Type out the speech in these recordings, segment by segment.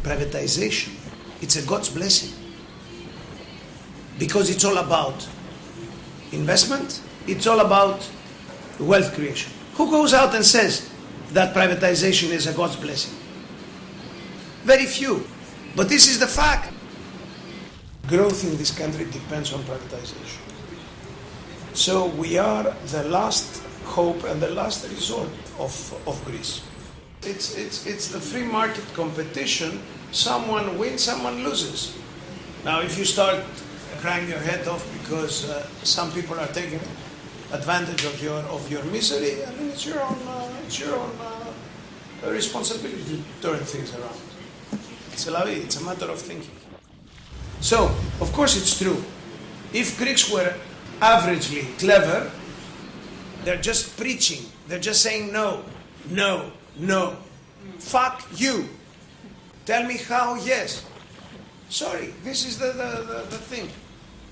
privatization, it's a God's blessing. Because it's all about investment, it's all about wealth creation. Who goes out and says that privatization is a God's blessing? Very few. But this is the fact. Growth in this country depends on privatization. So we are the last hope and the last resort of Greece. It's the free market competition. Someone wins, someone loses. Now, if you start crying your head off because some people are taking advantage of your misery, I mean, it's your own responsibility to turn things around. It's a matter of thinking. So, of course, it's true. If Greeks were averagely clever, they're just preaching. They're just saying no, no, no. Fuck you. Tell me how yes. Sorry, this is the thing.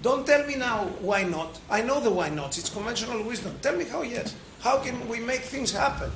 Don't tell me now why not. I know the why nots. It's conventional wisdom. Tell me how yes. How can we make things happen?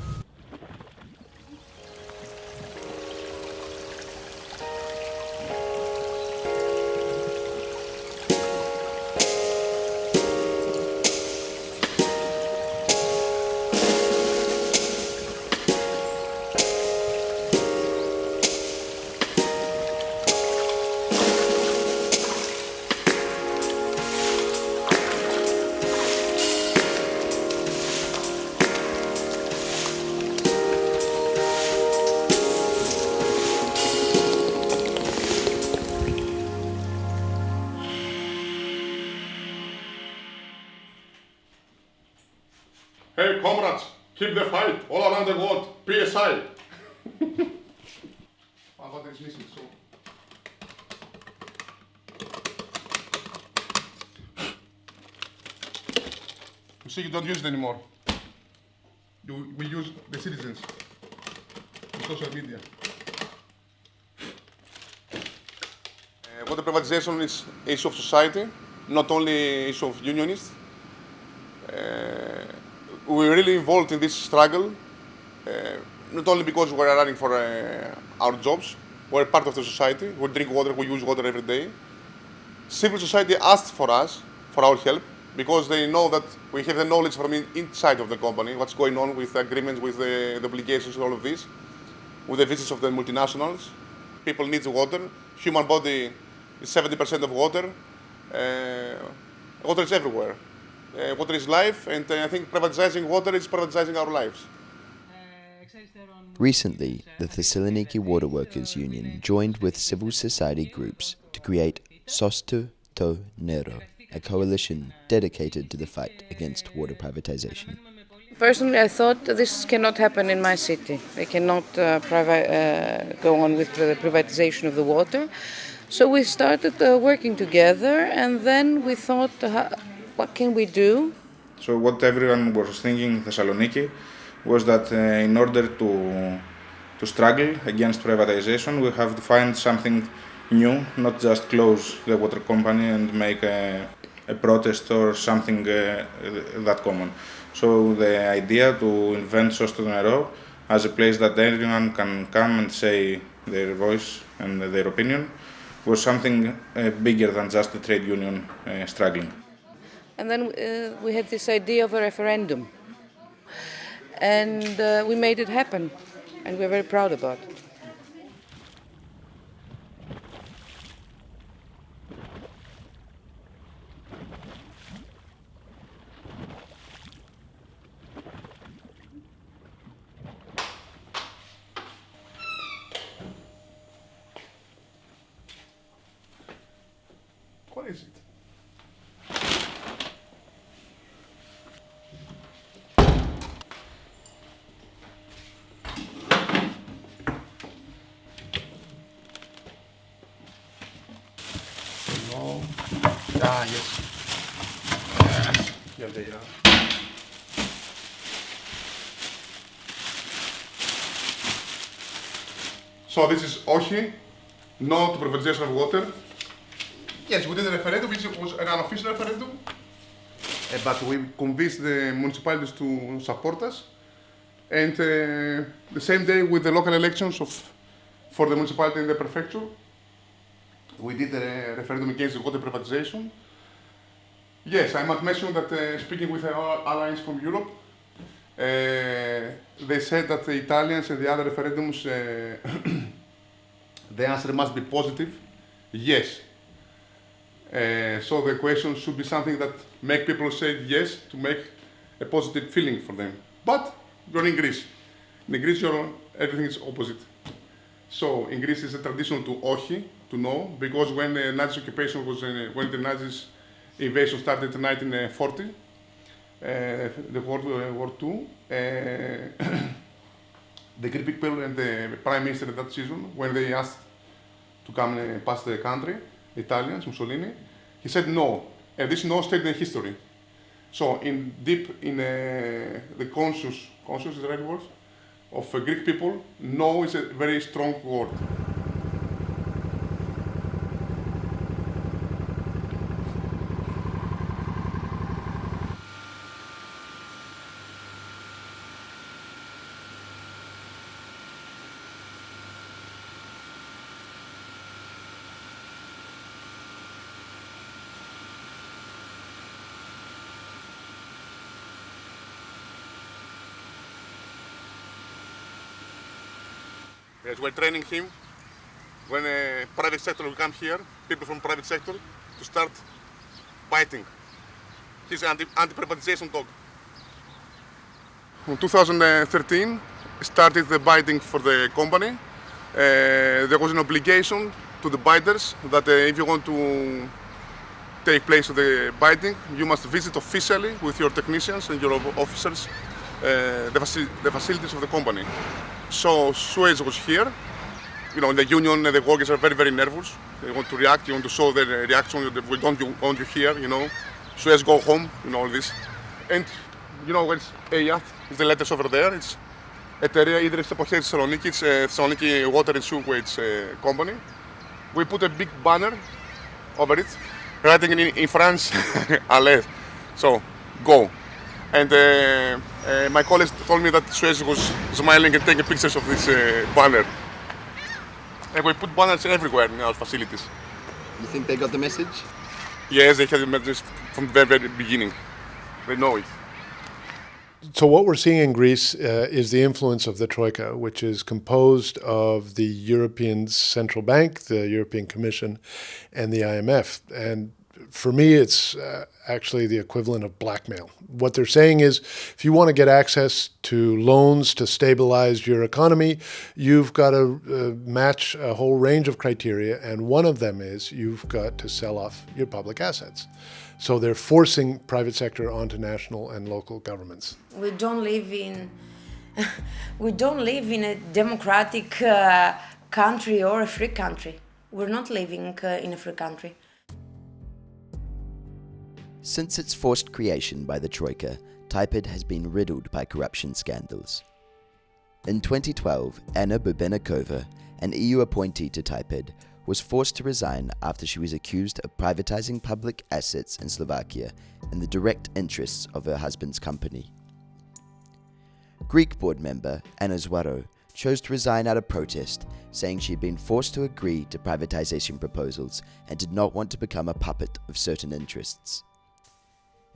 Hey comrades, keep the fight all around the world, PSI. What is missing, so. You see, you don't use it anymore. We use the citizens, the social media. What the privatization is issue of society, not only issue of unionists. We're really involved in this struggle, not only because we're running for our jobs, we're part of the society, we drink water, we use water every day. Civil society asked for us, for our help, because they know that we have the knowledge from inside of the company, what's going on with the agreements, with the obligations, all of this, with the visits of the multinationals. People need water, human body is 70% of water, water is everywhere. Water is life, and I think privatizing water is privatizing our lives. Recently, the Thessaloniki Water Workers Union joined with civil society groups to create Sosto to Nero, a coalition dedicated to the fight against water privatization. Personally, I thought this cannot happen in my city. They cannot go on with the privatization of the water. So we started working together, and then we thought, what can we do? So what everyone was thinking in Thessaloniki was that in order to struggle against privatization, we have to find something new, not just close the water company and make a protest or something that common. So the idea to invent Sosto Nero as a place that everyone can come and say their voice and their opinion was something bigger than just the trade union struggling. And then we had this idea of a referendum. And we made it happen. And we're very proud about it. What is it? Yes. Here they are. So this is OHI, no to privatization of water. Yes, we did a referendum, which was an unofficial referendum, but we convinced the municipalities to support us. And the same day with the local elections of for the municipality and the prefecture. We did a referendum against the water privatization. Yes, I must mention that speaking with our allies from Europe, they said that the Italians and the other referendums, the answer must be positive, yes. So the question should be something that make people say yes, to make a positive feeling for them. But you're in Greece. In Greece, everything is opposite. So in Greece, it's a tradition to όχι, to no, because when the Nazi occupation was, when the Nazis invasion started in 1940, the World War II, the Greek people and the Prime Minister at that season, when they asked to come and pass the country, the Italians, Mussolini, he said no, and this no stayed in history. So deep in the conscious is the right word, of Greek people, no is a very strong word. Yes, we're training him when private sector will come here, people from private sector, to start biting. He's an anti-privatization dog. In 2013, started the biting for the company. There was an obligation to the biters that if you want to take place of the biting, you must visit officially with your technicians and your officers the facilities of the company. So Suez was here. You know, the union and the workers are very, very nervous. They want to react, you want to show their reaction, we don't want you here, you know. Suez, go home, you know, all this. And, you know, it's EYATH, it's the letters over there. It's εταιρεία ίδρυσης από χέρι της Θεσσαλονίκη, Thessaloniki Water and Sewage Company. We put a big banner over it, writing in French, allez. So, go. And my colleagues told me that Suez was smiling and taking pictures of this banner. And we put banners everywhere in our facilities. You think they got the message? Yes, they had the message from the very, very beginning. They know it. So what we're seeing in Greece is the influence of the Troika, which is composed of the European Central Bank, the European Commission, and the IMF. And for me, it's actually the equivalent of blackmail. What they're saying is, if you want to get access to loans to stabilize your economy, you've got to match a whole range of criteria, and one of them is you've got to sell off your public assets. So they're forcing private sector onto national and local governments. We don't live in a democratic country or a free country. We're not living in a free country. Since its forced creation by the Troika, TAIPED has been riddled by corruption scandals. In 2012, Anna Bubenakova, an EU appointee to TAIPED, was forced to resign after she was accused of privatizing public assets in Slovakia in the direct interests of her husband's company. Greek board member Anna Zwaro chose to resign out of protest, saying she had been forced to agree to privatization proposals and did not want to become a puppet of certain interests.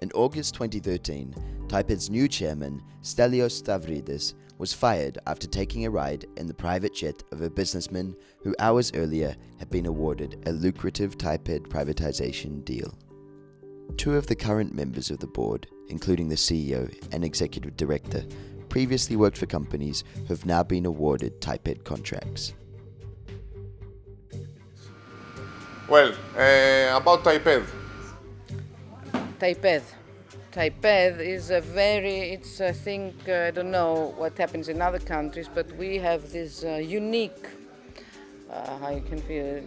In August 2013, TAIPED's new chairman, Stelios Stavridis, was fired after taking a ride in the private jet of a businessman who hours earlier had been awarded a lucrative TAIPED privatization deal. Two of the current members of the board, including the CEO and executive director, previously worked for companies who have now been awarded TAIPED contracts. Well, about TAIPED. TAIPED is it's I think, I don't know what happens in other countries, but we have this unique, how you can feel,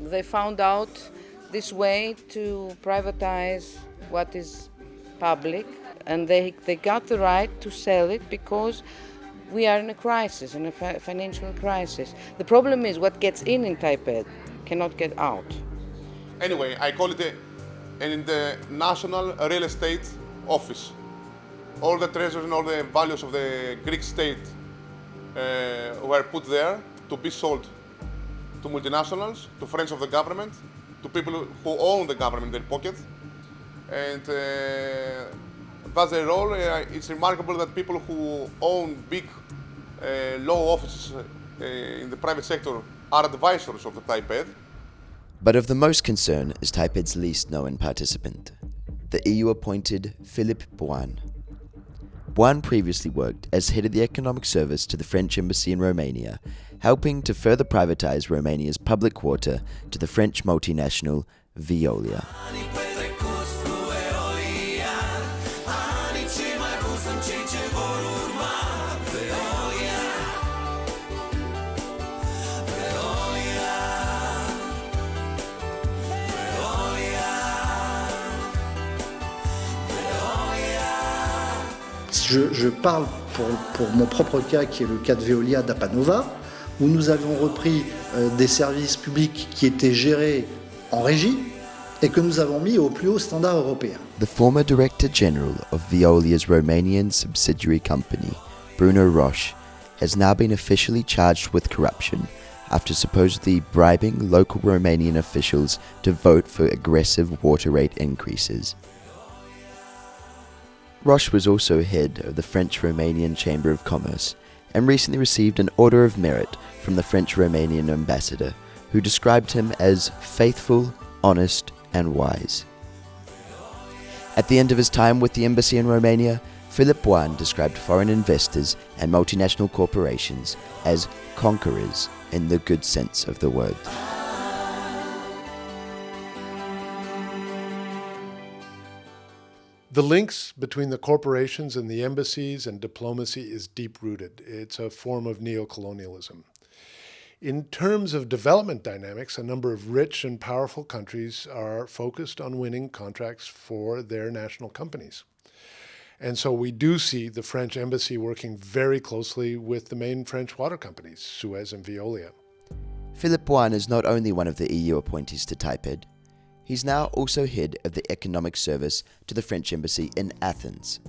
they found out this way to privatize what is public, and they got the right to sell it because we are in a crisis, in a financial crisis. The problem is what gets in TAIPED cannot get out. Anyway, I call it in the National Real Estate Office. All the treasures and all the values of the Greek state were put there to be sold to multinationals, to friends of the government, to people who own the government in their pocket. And that's their role. It's remarkable that people who own big law offices in the private sector are advisors of the TAIPED. But of the most concern is TAIPED's least known participant, the EU-appointed Philippe Boin. Boin previously worked as head of the economic service to the French embassy in Romania, helping to further privatize Romania's public water to the French multinational Veolia. Je parle pour mon propre cas, qui est le cas de Veolia d'Apanova, où nous avons repris des services publics qui étaient gérés en régie et que nous avons mis au plus haut standard européen. The former Director General of Veolia's Romanian subsidiary company, Bruno Roche, has now been officially charged with corruption after supposedly bribing local Romanian officials to vote for aggressive water rate increases. Roche was also head of the French-Romanian Chamber of Commerce and recently received an Order of Merit from the French-Romanian ambassador, who described him as faithful, honest, and wise. At the end of his time with the embassy in Romania, Philippe Boin described foreign investors and multinational corporations as conquerors in the good sense of the word. The links between the corporations and the embassies and diplomacy is deep-rooted. It's a form of neocolonialism. In terms of development dynamics, a number of rich and powerful countries are focused on winning contracts for their national companies. And so we do see the French embassy working very closely with the main French water companies, Suez and Veolia. Philippe Boin is not only one of the EU appointees to TAIPED, he's now also head of the economic service to the French embassy in Athens.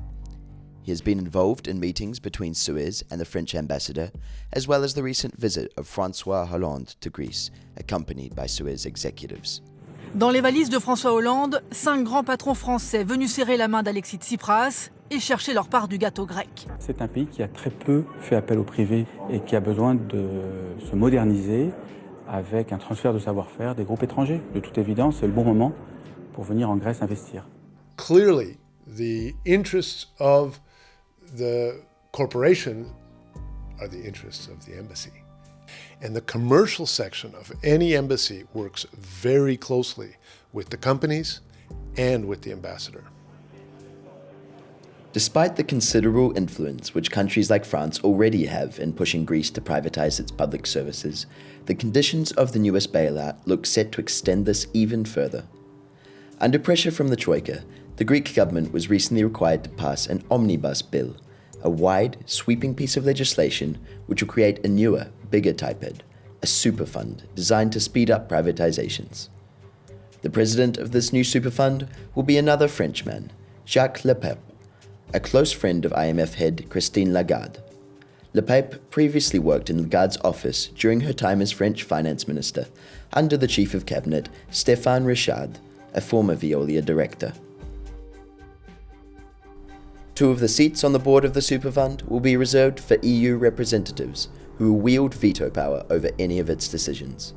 He has been involved in meetings between Suez and the French ambassador, as well as the recent visit of François Hollande to Greece, accompanied by Suez executives. Dans les valises de François Hollande, 5 grands patrons français venus serrer la main d'Alexis Tsipras et chercher leur part du gâteau grec. C'est un pays qui a très peu fait appel au privé et qui a besoin de se moderniser avec un transfert de savoir-faire des groupes étrangers. De toute évidence, c'est le bon moment pour venir en Grèce investir. Clearly, the interests of the corporation are the interests of the embassy. And the commercial section of any embassy works very closely with the companies and with the ambassador. Despite the considerable influence which countries like France already have in pushing Greece to privatize its public services, the conditions of the newest bailout look set to extend this even further. Under pressure from the Troika, the Greek government was recently required to pass an omnibus bill, a wide, sweeping piece of legislation which will create a newer, bigger TAIPED, a superfund designed to speed up privatizations. The president of this new superfund will be another Frenchman, Jacques Lepape, a close friend of IMF head Christine Lagarde. Lepape previously worked in Lagarde's office during her time as French finance minister, under the chief of cabinet Stéphane Richard, a former Veolia director. 2 of the seats on the board of the Superfund will be reserved for EU representatives, who will wield veto power over any of its decisions.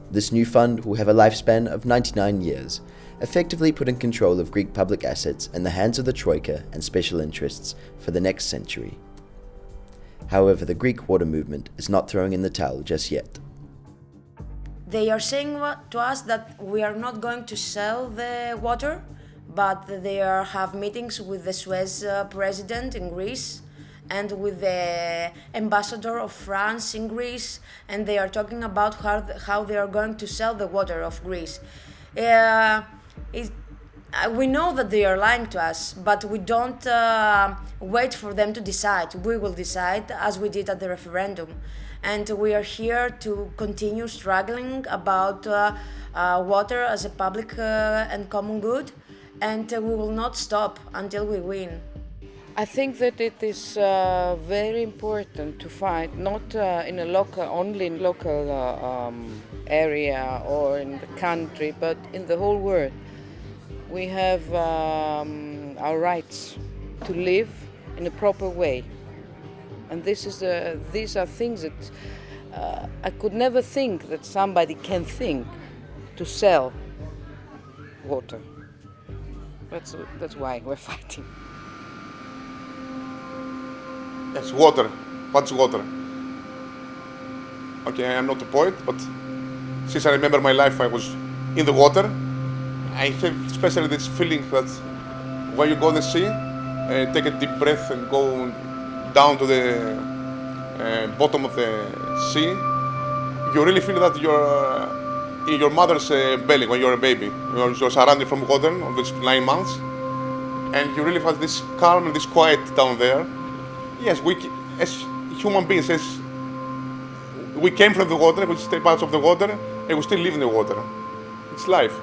This new fund will have a lifespan of 99 years, effectively putting control of Greek public assets in the hands of the Troika and special interests for the next century. However, the Greek water movement is not throwing in the towel just yet. They are saying to us that we are not going to sell the water, but they have meetings with the Suez president in Greece and with the ambassador of France in Greece, and they are talking about how they are going to sell the water of Greece. We know that they are lying to us, but we don't wait for them to decide. We will decide as we did at the referendum. And we are here to continue struggling about water as a public and common good, and we will not stop until we win. I think that it is very important to fight not only in local area or in the country, but in the whole world. We have our rights to live in a proper way, and these are things that I could never think that somebody can think to sell water. That's why we're fighting. Yes, water. What's water? Okay, I am not a poet, but since I remember my life, I was in the water. I have especially this feeling that when you go in the sea, take a deep breath and go down to the bottom of the sea, you really feel that you're in your mother's belly when you're a baby. You're surrounded from water of these 9 months, and you really have this calm and this quiet down there. Yes, we as human beings, we came from the water, we stay parts of the water, and we still live in the water. It's life.